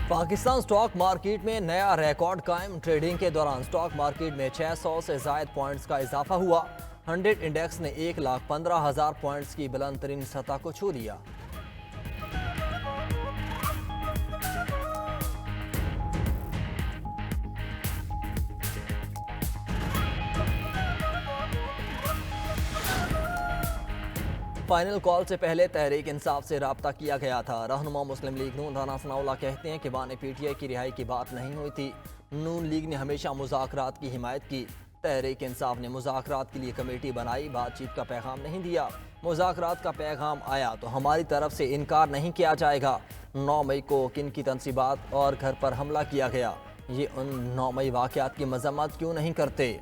Pakistan stock market में नया record कायम। ट्रेडिंग के दौरान स्टॉक मार्केट में 600 से जायद पॉइंट्स का इजाफा हुआ। 100 इंडेक्स ने 1,15,000 पॉइंट्स की बुलंद तरीन सतह को छू लिया। फाइनल कॉल से पहले तहरीक इंसाफ से रब्ता किया गया था। रहनुमा मुस्लिम लीग नून राना सनाउल्लाह कहते हैं कि बाने पीटीआई की रिहाई की बात नहीं हुई थी। नून लीग ने हमेशा मुज़ाकरात की हिमायत की। तहरीक इंसाफ ने मुज़ाकरात के लिए कमेटी बनाई, बातचीत का पैगाम नहीं दिया। मुज़ाकरात का पैगाम आया तो हमारी तरफ से इनकार नहीं किया जाएगा। 9 मई को किन की तनसीबात और घर पर हमला किया गया, ये उन 9 मई वाक़यात की मज़म्मत क्यों नहीं करते।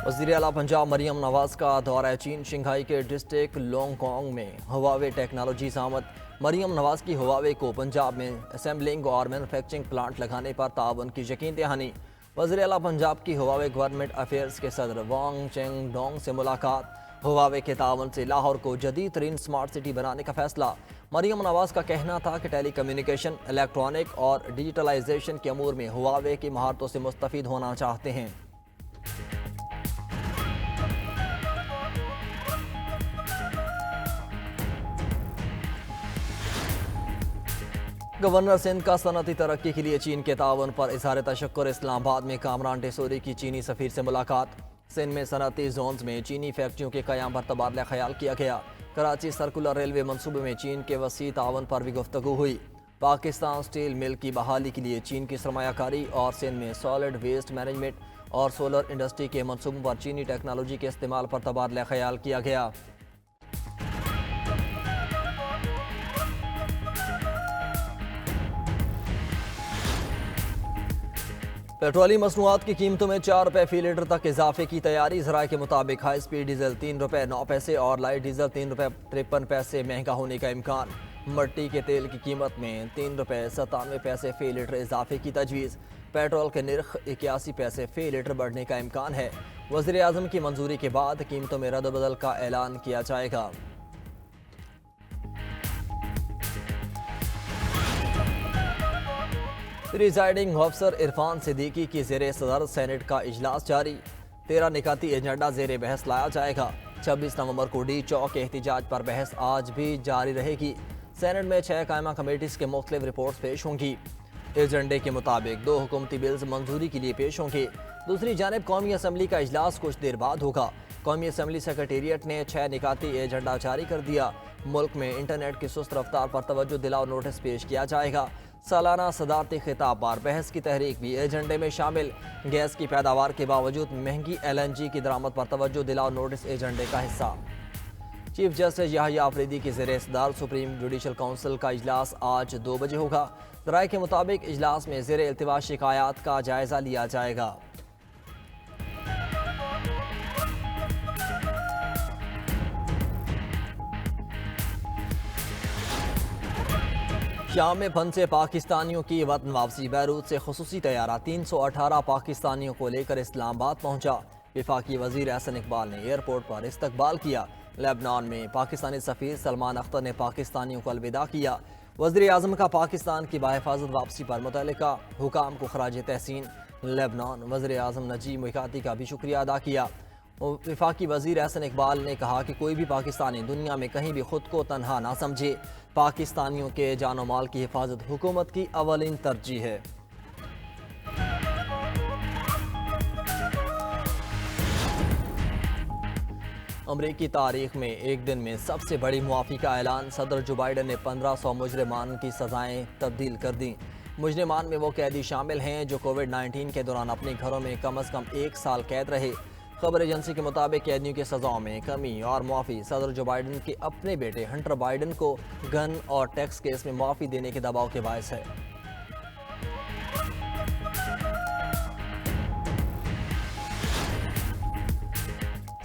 वज़ीर आला पंजाब मरियम नवाज का दौरा चीन। शंघाई के डिस्ट्रिक्ट लोंगकोंग में हुआवे टेक्नोलॉजी आमद। मरियम नवाज की हुआवे को पंजाब में असेंबलिंग और मैन्युफैक्चरिंग प्लांट लगाने पर ताउन की यकीन दहानी। वज़ीर आला पंजाब की हुआवे गवर्नमेंट अफेयर्स के सदर वांग चेंग डोंग से मुलाकात। हुआवे के ताउन से लाहौर को जदीद तरीन स्मार्ट सिटी बनाने का फैसला। मरियम नवाज का कहना था कि टेली कम्युनिकेशन, इलेक्ट्रॉनिक और डिजिटलाइजेशन के अमूर में हुआवे की महारतों से मुस्तफ़ीद होना चाहते हैं। गवर्नर सिंध का सनती तरक्की के लिए चीन के ताउन पर इजहार तशक्कुर। इस्लामाबाद में कामरान डेसोरी की चीनी सफीर से मुलाकात। सिंध में सनती जोन्स में चीनी फैक्ट्रियों के क़याम पर तबादला ख्याल किया गया। कराची सर्कुलर रेलवे मनसूबे में चीन के वसी ताउन पर भी गुफ्तगू हुई। पाकिस्तान स्टील मिल की बहाली के लिए चीन की सरमायाकारी और सिंध में सॉलिड वेस्ट मैनेजमेंट और सोलर इंडस्ट्री के मनसूबों पर चीनी टेक्नोलॉजी के इस्तेमाल पर तबादला ख्याल किया गया। पेट्रोलियम मसनूआत की कीमतों में 4 रुपये फी लीटर तक इजाफे की तैयारी। ज़राए के मुताबिक हाई स्पीड डीजल 3 रुपये 9 पैसे और लाइट डीजल 3 रुपये 53 पैसे महंगा होने का इम्कान। मट्टी के तेल की कीमत में 3 रुपये 97 पैसे फी लीटर इजाफे की तजवीज़। पेट्रोल के निर्ख 81 पैसे फी लीटर बढ़ने का इम्कान है। वज़ीर आज़म की मंजूरी के बाद कीमतों में रद्द-बदल का ऐलान किया जाएगा। प्रिजाइडिंग ऑफिसर इरफान सिद्दीकी की ज़ेरे सदर सेनेट का इजलास जारी। 13 निकाती एजेंडा ज़ेरे बहस लाया जाएगा। 26 नवंबर को डी चौक एहतिजाज पर बहस आज भी जारी रहेगी। सेनेट में 6 कायमा कमेटीज़ के मुख्तलिफ रिपोर्ट्स पेश होंगी। एजेंडे के मुताबिक 2 हुकूमती बिल्स मंजूरी के लिए पेश होंगे। दूसरी जानिब कौमी असम्बली का इजलास कुछ देर बाद होगा। कौमी असम्बली सेक्रेटेरिएट ने 6 निकाती एजेंडा जारी कर दिया। मुल्क में इंटरनेट की सुस्त रफ्तार पर तवज्जो दिलाओ नोटिस पेश किया जाएगा। सालाना सदारती खिताब पर बहस की तहरीक भी एजेंडे में शामिल। गैस की पैदावार के बावजूद महंगी LNG की दरामद पर तवज्जो दिलाओ नोटिस एजेंडे का हिस्सा। चीफ जस्टिस याहिया अफरीदी की ज़ेरे सदार सुप्रीम जुडिशल काउंसिल का इजलास आज 2 बजे होगा। ज़राए के मुताबिक इजलास में ज़ेरे इल्तिवा शिकायत का जायजा लिया जाएगा। शाम में फंसे पाकिस्तानियों की वतन वापसी। बैरूत से खुसूसी तैयारा 318 पाकिस्तानियों को लेकर इस्लामाबाद पहुंचा। वफाकी वजीर एहसन इकबाल ने एयरपोर्ट पर इस्तकबाल किया। लेबनान में पाकिस्तानी सफ़ीर सलमान अख्तर ने पाकिस्तानियों को अलविदा किया। वज़ीर आज़म का पाकिस्तान की बाहिफाजत वापसी पर मुतल्लिका हुकाम को खराज तहसीन। लेबनान वज़ीर आज़म नजीब मिकाती का भी शुक्रिया अदा किया। वफाकी वज़ीर एहसन इकबाल ने कहा कि कोई भी पाकिस्तानी दुनिया में कहीं भी खुद को तनहा ना समझे। पाकिस्तानियों के जान और माल की हिफाजत हुकूमत की अवलिन तरजीह है। अमरीकी तारीख में एक दिन में सबसे बड़ी मुआफ़ी का ऐलान। सदर जो बाइडन ने 1500 मुजरिमान की सज़ाएँ तब्दील कर दी। मुजरिमान में वो कैदी शामिल हैं जो कोविड-19 के दौरान अपने घरों में कम अज़ कम 1 साल कैद रहे। खबर एजेंसी के मुताबिक कैदियों की सज़ाओं में कमी और मुआफ़ी सदर जो बाइडन के अपने बेटे हंटर बाइडन को गन और टैक्स केस में मुआफ़ी देने के दबाव के बायस है।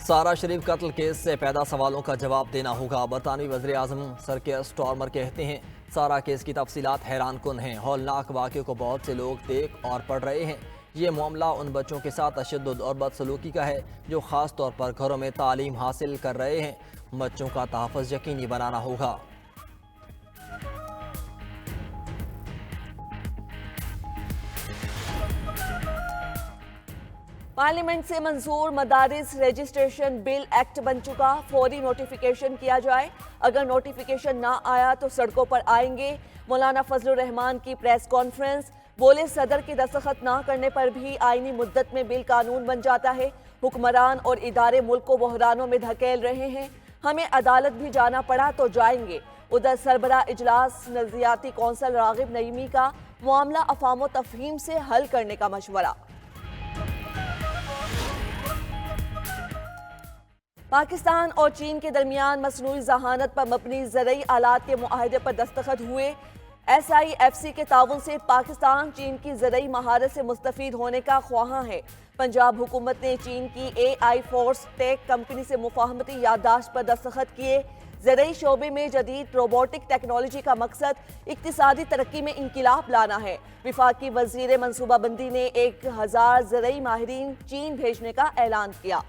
सारा शरीफ कत्ल केस से पैदा सवालों का जवाब देना होगा। बरतानवी वज़ीर आज़म सर के स्टॉर्मर कहते हैं सारा केस की तफसीलात हैरान कुन हैं। हौलनाक वाक़े को बहुत से लोग देख और पढ़ रहे हैं। ये मामला उन बच्चों के साथ तशद्दुद और बदसलूकी का है जो ख़ास तौर पर घरों में तालीम हासिल कर रहे हैं। बच्चों का तहफ़्फ़ुज़ यकीनी बनाना होगा। पार्लियामेंट से मंजूर मदारिस रजिस्ट्रेशन बिल एक्ट बन चुका, फौरी नोटिफिकेशन किया जाए। अगर नोटिफिकेशन ना आया तो सड़कों पर आएंगे। मौलाना फजलुर रहमान की प्रेस कॉन्फ्रेंस, बोले सदर के दस्तखत ना करने पर भी आईनी मुद्दत में बिल कानून बन जाता है। हुक्मरान और इदारे मुल्क को बहरानों में धकेल रहे हैं, हमें अदालत भी जाना पड़ा तो जाएंगे। उधर सरबरा इजलास नजरियाती कौंसल रागिब नईमी का मामला अफाम तफहीम से हल करने का मशवरा। पाकिस्तान और चीन के दरमियान मसनूई जहानत पर मबनी ज़रई आलात के मुआहदे पर दस्तखत हुए। SIFC के ताउन से पाकिस्तान चीन की ज़रई महारत से मुस्तफ़ीद होने का ख्वाहां है। पंजाब हुकूमत ने चीन की AI फोर्स टेक कंपनी से मुफाहमती याददाश्त पर दस्तखत किए। ज़रई शोबे में जदीद रोबोटिक टेक्नोलॉजी का मकसद इक्तिसादी तरक्की में इनकिलाब लाना है। विफाकी वज़ीर मनसूबाबंदी ने 1000 ज़रई माहिरीन चीन भेजने का ऐलान किया।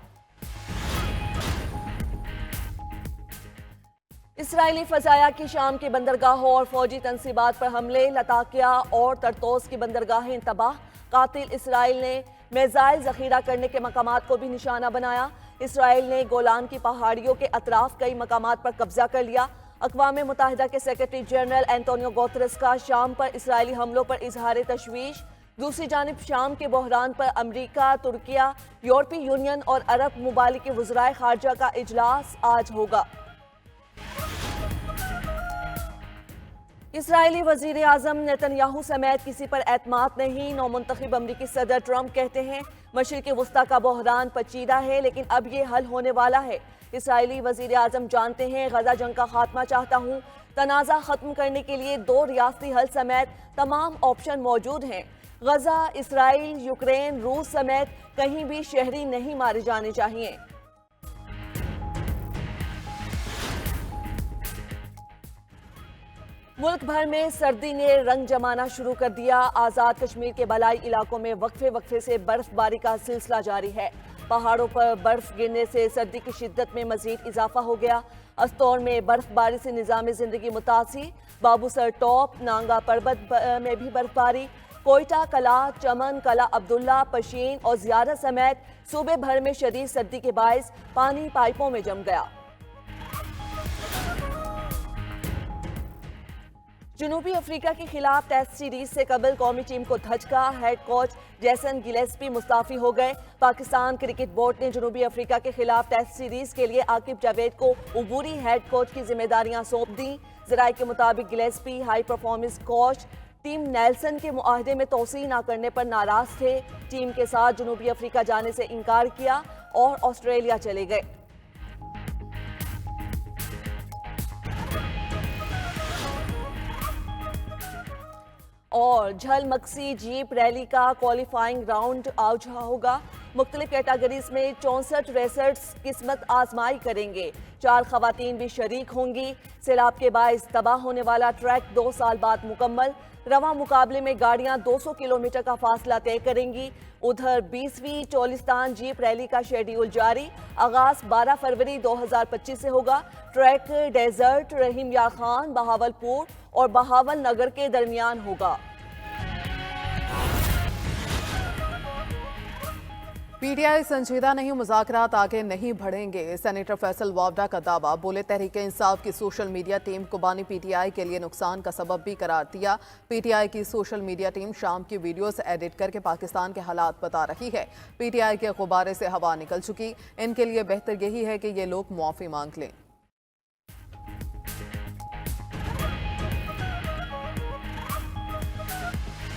इसराइली फजाया की शाम की बंदरगाहों और फौजी तनसीबात पर हमले, लताकिया और तरतोस की बंदरगाहें तबाह। कातिल इसराइल ने मिसाइल जखीरा करने के मकामात को भी निशाना बनाया। इसराइल ने गोलान की पहाड़ियों के अतराफ कई मकामात पर कब्जा कर लिया। अक़वाम मुत्तहिदा के सेक्रेटरी जनरल एंटोनियो गुतेरेस का शाम पर इसराइली हमलों पर इजहार तशवीश। दूसरी जानिब शाम के बहरान पर अमरीका, तुर्किया, यूरोपीय यूनियन और अरब मुमालिक के वज़राए खारजा का इजलास आज होगा। इसराइली वज़ीर आज़म नेतन्याहू समेत किसी पर एतमाद नहीं। नौमुंतखब अमरीकी सदर ट्रंप कहते हैं मशरिक़ वस्ता का बहरान पचीदा है, लेकिन अब ये हल होने वाला है। इसराइली वज़ीर आज़म जानते हैं गजा जंग का खात्मा चाहता हूँ। तनाज़ा ख़त्म करने के लिए 2 रियासती हल समेत तमाम ऑप्शन मौजूद हैं। गजा, इसराइल, यूक्रेन, रूस समेत कहीं भी शहरी नहीं मारे जाने चाहिए। मुल्क भर में सर्दी ने रंग जमाना शुरू कर दिया। आज़ाद कश्मीर के बलाई इलाकों में वक्फे से बर्फबारी का सिलसिला जारी है। पहाड़ों पर बर्फ गिरने से सर्दी की शिद्दत में मजीद इजाफा हो गया। अस्तौर में बर्फबारी से निज़ाम जिंदगी मुतासिर। बाबूसर टॉप, नांगा पर्वत में भी बर्फबारी। कोयटा कला, चमन कला, अब्दुल्ला, पशीन और ज़ियारत समेत सूबे भर में शदीद सर्दी के बायस पानी पाइपों में जम गया। जनूबी अफ्रीका के खिलाफ टेस्ट सीरीज से कबल कौमी टीम को धचका। हेड कोच जेसन गिलेस्पी मुस्ताफी हो गए। पाकिस्तान क्रिकेट बोर्ड ने जनूबी अफ्रीका के खिलाफ टेस्ट सीरीज के लिए आकिब जावेद को उबूरी हेड कोच की जिम्मेदारियां सौंप दी। जराये के मुताबिक Gillespie high performance coach team Nelson के मुआहदे में तोसी न करने पर नाराज थे। टीम के साथ जनूबी अफ्रीका जाने से इनकार किया और ऑस्ट्रेलिया चले गए। और झलमक्सी जीप रैली का क्वालिफाइंग राउंड आज होगा। मुख्तलिफ कैटेगरीज में 64 रेसर्स किस्मत आजमाई करेंगे। 4 खवातीन भी शरीक होंगी। सैलाब के बायस तबाह होने वाला ट्रैक 2 साल बाद मुकम्मल। रवा मुकाबले में गाड़ियां 200 किलोमीटर का फासला तय करेंगी। उधर 20वीं चोलिस्तान जीप रैली का शेड्यूल जारी। आगाज 12 फरवरी 2025 से होगा। ट्रैक डेजर्ट, रहीम यार खान, बहावलपुर और बहावल नगर के दरमियान होगा। पीटीआई संजीदा नहीं, मुज़ाकरात आगे नहीं बढ़ेंगे। सेनेटर फैसल वावडा का दावा। बोले तहरीक इंसाफ की सोशल मीडिया टीम को बानी पीटीआई के लिए नुकसान का सबब भी करार दिया। पीटीआई की सोशल मीडिया टीम शाम की वीडियोस एडिट करके पाकिस्तान के हालात बता रही है। पीटीआई के गुब्बारे से हवा निकल चुकी। इनके लिए बेहतर यही है कि ये लोग मुआफ़ी मांग लें।